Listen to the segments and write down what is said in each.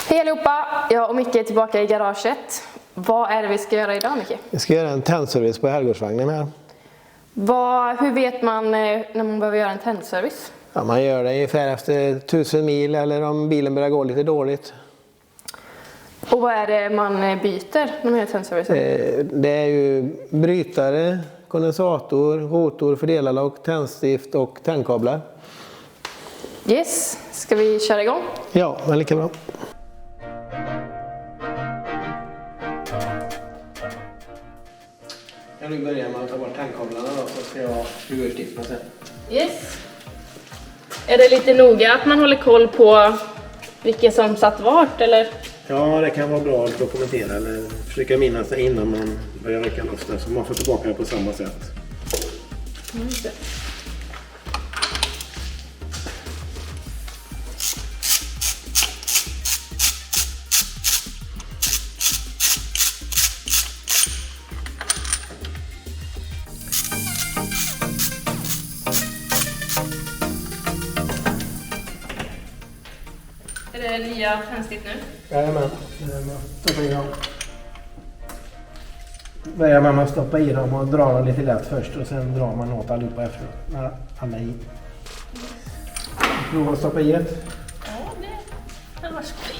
Hej allihopa! Jag och Micke är tillbaka i garaget. Vad är det vi ska göra idag, Micke? Vi ska göra en tändservice på herrgårdsvagnen här. Hur vet man när man behöver göra en tändservice? Ja, man gör det ungefär efter 1000 mil eller om bilen börjar gå lite dåligt. Och vad är det man byter när man gör tändservice? Det är ju brytare, kondensator, rotor, fördelarlock, tändstift och tändkablar. Yes, ska vi köra igång? Ja, men lika bra. Jag vill börja med att ta bort tändkablarna då, så ska jag skruva ur stiften sen. Yes. Är det lite noga att man håller koll på vilka som satt vart, eller? Ja, det kan vara bra att dokumentera eller försöka minnas det innan man börjar rycka loss det, så man får tillbaka det på samma sätt. Är det nya tändstift nu? Jajamän, stoppa i dem. Börjar man med att stoppa i dem och dra dem lite lätt först och sen drar man åt allihopa efter. När alla är i. Prova att stoppa i ett. Ja, det kan vara skoj.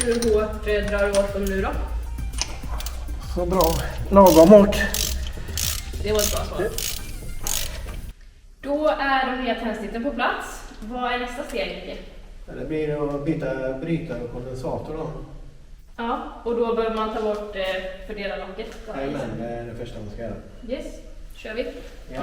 Hur hårt drar du åt dem nu då? Så bra. Lagom hårt. Det var ett bra svar. Då är de nya tändstiften på plats. Vad är nästa steg? Det blir att byta brytare och kondensator då. Ja, och då behöver man ta bort fördelarlocket. Jajamän, det är det första man ska göra. Yes, kör vi. Ja.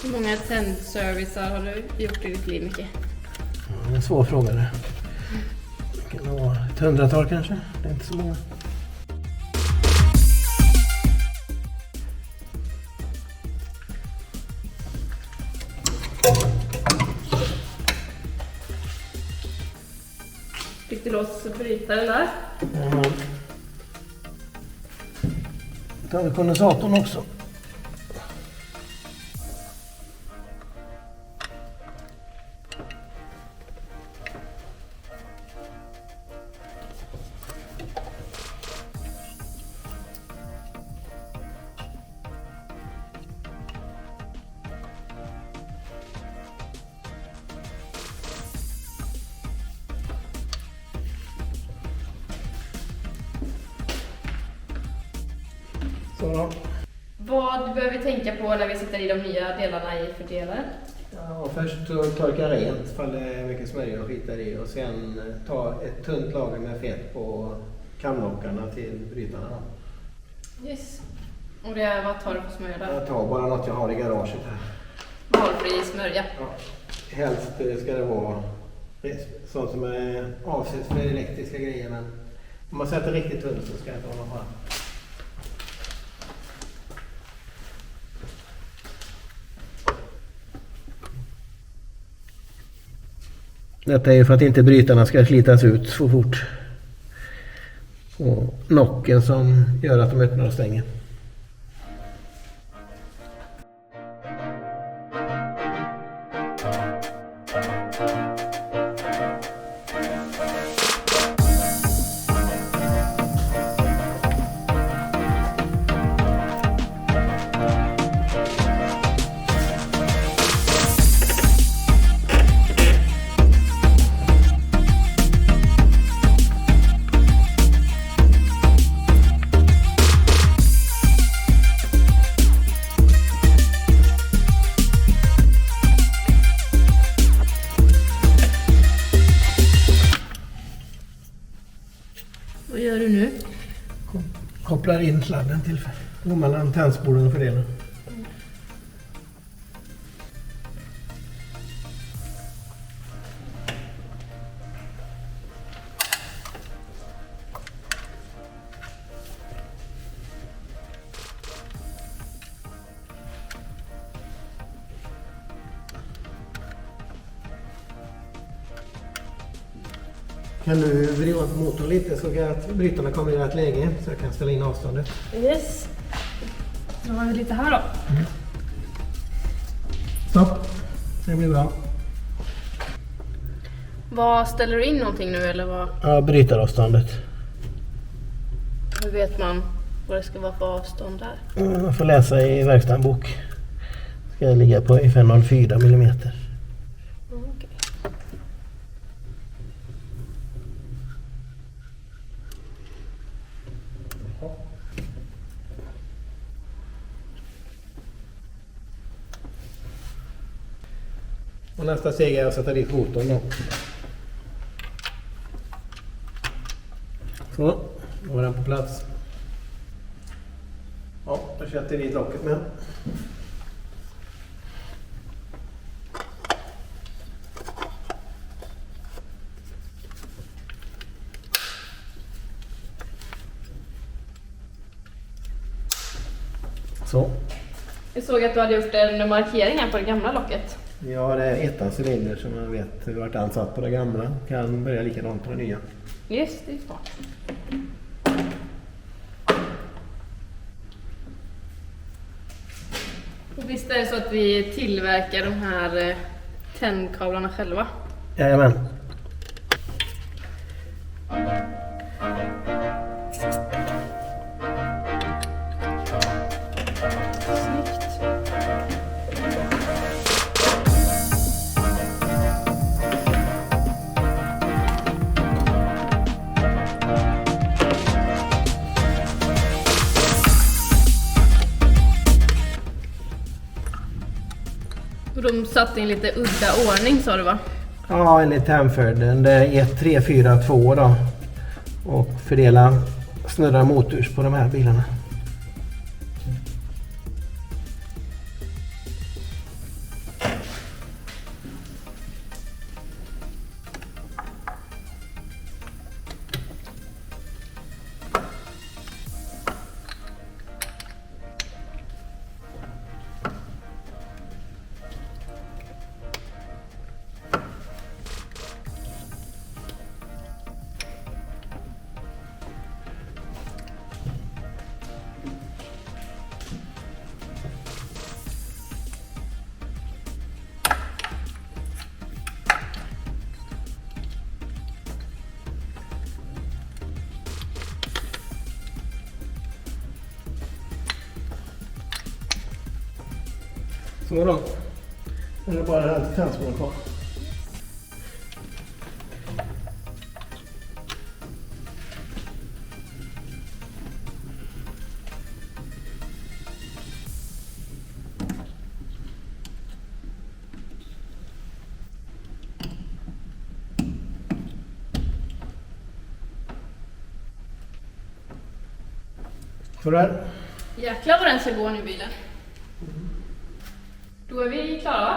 Hur många tändservicer har du gjort i ditt liv, Micke? Det är en svår fråga det. Det kan vara ett 100-tal kanske. Det är inte så många. Fick du loss brytaren där? Då tar vi kondensatorn också. Så. Vad behöver vi tänka på när vi sätter i de nya delarna i fördelaren? Ja, först torka rent ifall det är mycket smörja och skit där i och sen ta ett tunt lager med fett på kamlockarna till brytarna. Yes. Och vad tar du på smörja där? Jag tar bara något jag har i garaget här. Valfri smörja. Ja. Helst ska det vara sånt som är avsett för elektriska grejer, men om man sätter riktigt tunt så ska det inte vara någon fara. Detta är ju för att inte brytarna ska slitas ut så fort. Och nocken som gör att de öppnar och stänger. Vad gör du nu? Kopplar in sladden till mellan tändspolen och fördelaren. Kan du vrida upp motorn lite så att brytarna kommer i rätt läge så jag kan ställa in avståndet? Yes. Då har vi lite här då. Stopp. Det blir bra. Vad ställer du in någonting nu eller vad? Ja, brytaravståndet. Hur vet man vad det ska vara för avstånd där? Man får läsa i verkstadsbok. Ska jag ligga på ungefär 0,4 mm. Okej. Och nästa steg är att sätta dit motorn då. Så, då var den på plats. Ja, då sätter vi dit locket med. Så. Jag såg att du hade gjort en markering här på det gamla locket. Ja, det är ettans cylinder som man vet vart han satt på det gamla. Kan börja likadant på det nya. Yes, det är smart. Och visst är det så att vi tillverkar de här tändkablarna själva? Jajamän. Snyggt. Och de satt i en lite udda ordning sa du va? Ja, enligt hemfärden. Det är 1, 3, 4, 2 då. Och fördela snurra motors på de här bilarna. Så då. Nu är det bara det här tändspåret kvar. Sådär. Jäklar vad den ska gå nu bilen. Då är vi klara va?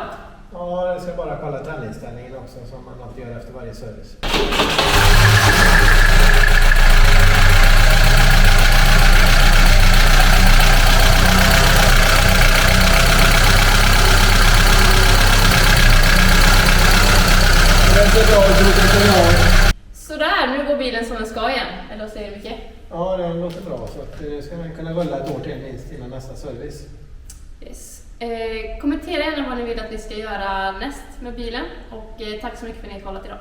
Ja, jag ska bara kolla tändinställningen också som man alltid gör efter varje service. Sådär, nu går bilen som den ska igen. Eller vad säger du Micke? Ja, det låter bra så att nu ska den kunna rulla ett år till minst innan nästa service. Yes. Kommentera gärna vad ni vill att vi ska göra näst med bilen och tack så mycket för att ni har kollat idag.